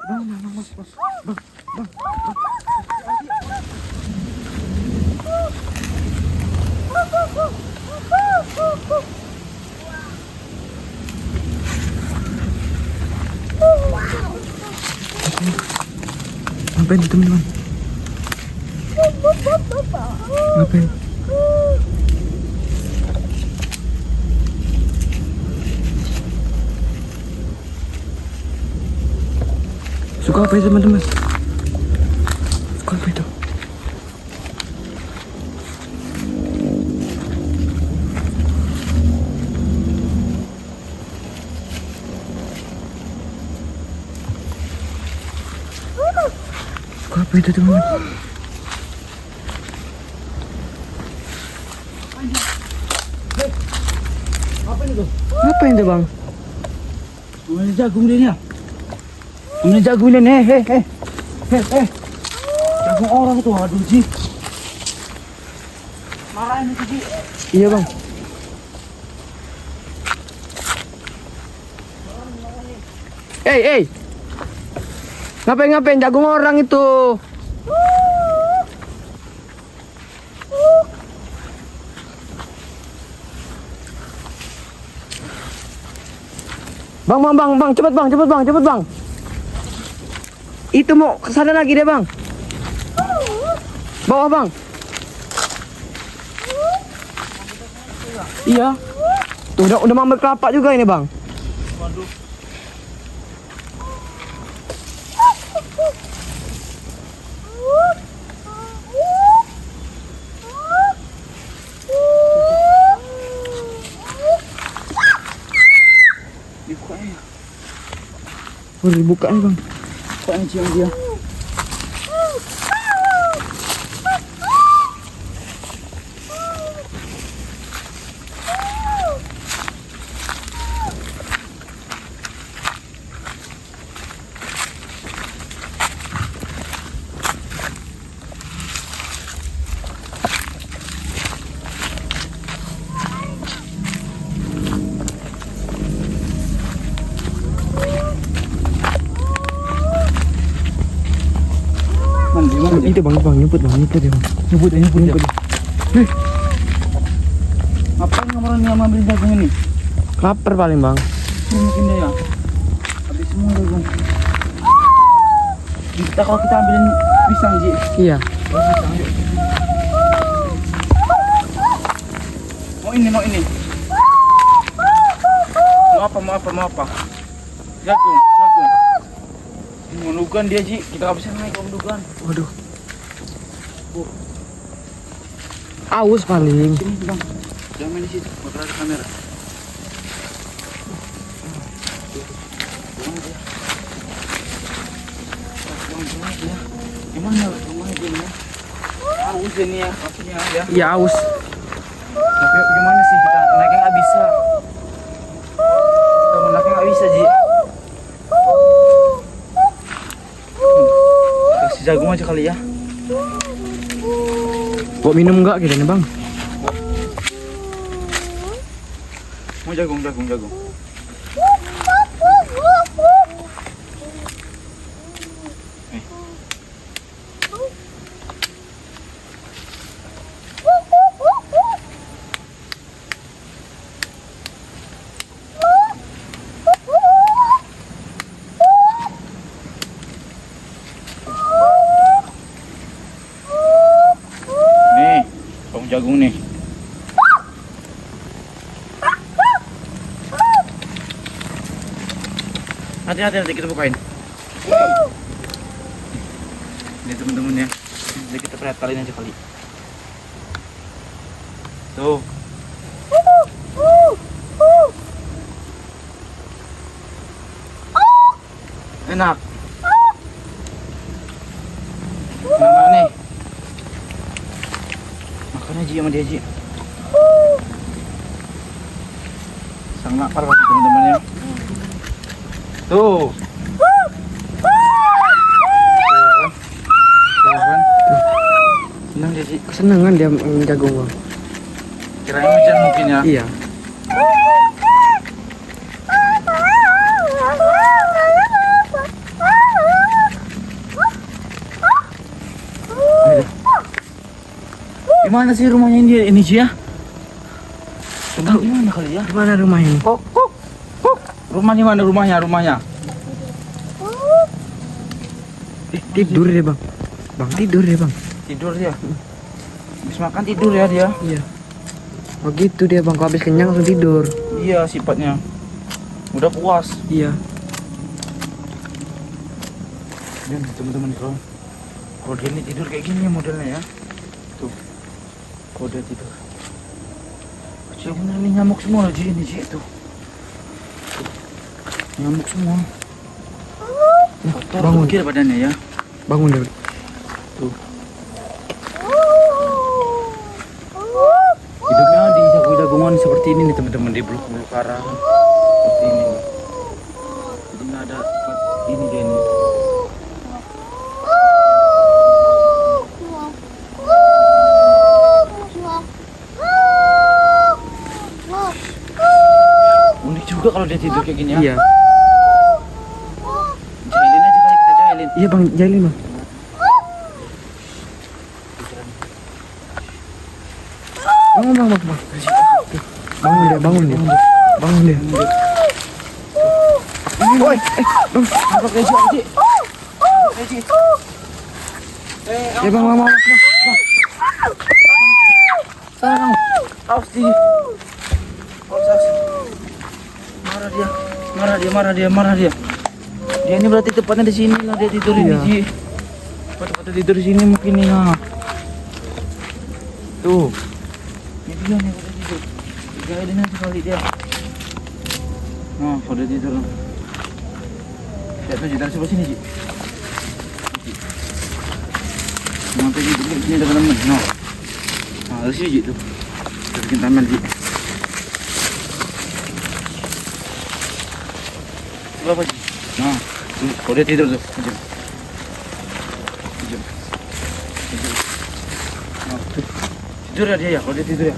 Bang, bang, bang, bang, bang, bang, ngapain itu teman-teman? Ngapain? Suka apa itu teman-teman? Suka apa itu? Suka apa itu teman-teman? Apa ini tuh? Ngapain tuh bang? Mana jagung dia ni? Mana jagung dia ni? Jagung orang tu, aduh Ji. Marah ini Ji. Iya bang. Ngapain jagung orang itu? Bang, cepet bang. Itu mau kesana lagi deh bang. Bawah bang. Iya. Tuh udah mambat kelapa juga ini bang. Waduh. Dibukanya. Udah dibuka nih bang. Bukanya cium dia. Itu bang, nyebut ya bang. Nyebut ya. Ngapain ngamaran yang ambil jagung ini? Lapar paling bang. Mungkin dia ya. Habis semua jagung. Kalau kita ambilin pisang Ji. Iya. Mau ini. Mau apa? Jagung. Ini mendugan dia Ji. Kita nggak bisa naik kalau mendugan. Waduh. Aus paling. Sini bang. Jangan main di situ. Motor ada kamera. Gimana rumahnya dia? Aus ini ya, maksudnya ya. Iya aus. Tapi gimana sih kita naiknya nggak bisa? Kita mau naiknya nggak bisa Ji. Kasih jagung aja kali ya. Bawa minum enggak kita nih bang? Mau jagung. Nih, kamu jagung nih. Hati-hati kita bukain. Ini teman-teman ya. Jadi kita pretalin aja kali. Tuh. Enak. Enak nih. Makan aja sama dia Ji. Sang lapar pasti teman-teman ya. Tuh. Senang dia Ji. Kesenangan dia jagung bang. Kirain hujan mungkin ya. Iya. Mana sih rumahnya ini Ji ya? Rumah di mana kali ya? Di mana rumahnya? Kok. Rumah di mana rumahnya? Tidur dia bang. Bang tidur dia bang. Tidur dia. Habis makan tidur ya dia. Iya. Begitu dia bang. Kalau habis kenyang langsung tidur. Iya sifatnya. Udah puas. Iya. Dan teman-teman kalau dia ini tidur kayak gini modelnya ya. Tuh. Kalau dia tidur. Kecil bener ini nyamuk semua Ji ini Ji tuh. Nyamuk semua. Bangun. Kira badannya ya. Bangun dia. Tuh. Hidupnya di jagung-jagungan seperti ini nih teman-teman, di beluk-beluk karang seperti ini. Jadi nggak ada ini dia nih. Unik juga kalau dia tidur kayak gini ya. Iya. Jahilin aja kali, kita jahilin. Iya bang, jahilin bang. Bangun bang. Bangun dia. Woi, bang, apa keji Ji? Keji. Ya bang. Sana kamu. Awas Ji. Awas. Marah dia. Dia ini berarti tepatnya di sini lah dia tidur ini Iya. Ji. Tepatnya tidur di sini mungkin nih nah. Tuh. Ini dia nih udah tidur. Jahilin aja kali dia. Nah, udah tidur. Lihat tuh Ji, dari sebelah sini Ji. Nanti Ji, ini teman-teman. Nah, dari sini Ji tuh. Kita bikin taman Ji. Sebelah apa Ji? Nah, kalau dia tidur tuh. Kejam. Nah, tuh. Tidur ya dia ya, kalau dia tidur ya.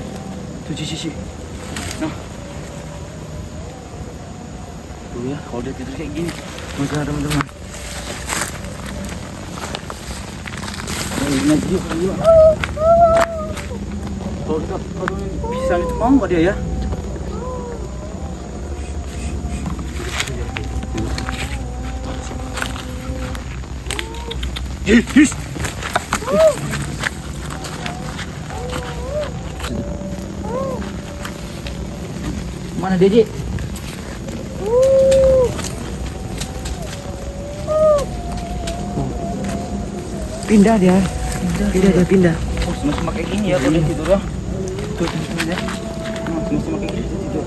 Tuh Ci. Nah. Tuh ya, kalau dia tidur kayak gini. Maka teman-teman. Ini aja yuk. Kalau bisa itu mau nggak dia ya? Yes. Mana dia, Ji? Pindah dia. Pindah. Oh, sama kayak gini ya kalau dia tidur ya. Tuh ya. Nah, sama kayak gini dia tidur.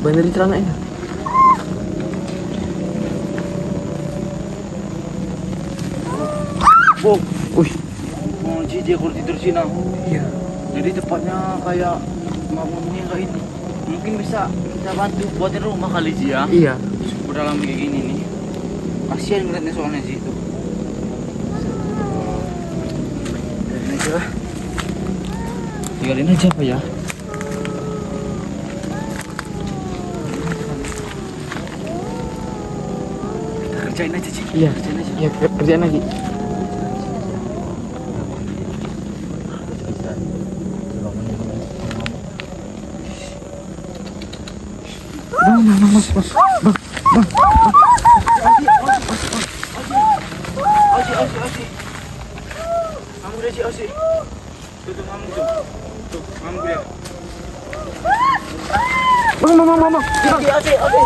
Bener di celananya. Oh, Wih. oh, Ji dia kalau tidur sini. Iya. Jadi tepatnya kayak ngomongnya kayak ini. Mungkin bisa kita bantu buatin rumah kali Ji ya. Iya. Udah lama kayak gini nih. Kasihan ngeliatnya soalnya Ji itu. Tinggalin aja apa ya? Kita kerjain aja Ji. Iya. Kerjain aja. Iya, kerjaan lagi. Bang. Aji. Kamu udah Aji. Tuh, kamu tuh. Tuh, kamu dia. Bang. Aji. Aduh,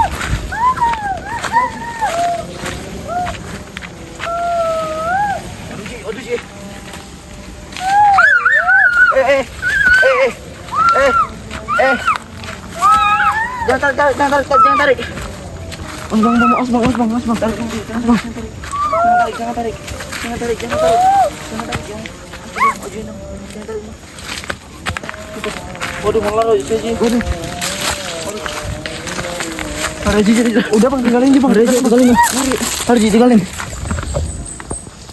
Ji. Jangan tarik. Jangan tarik. Waduh, malah Ji. Waduh. Ada Ji. Udah bang, tinggalin Ji bang. Tinggalin.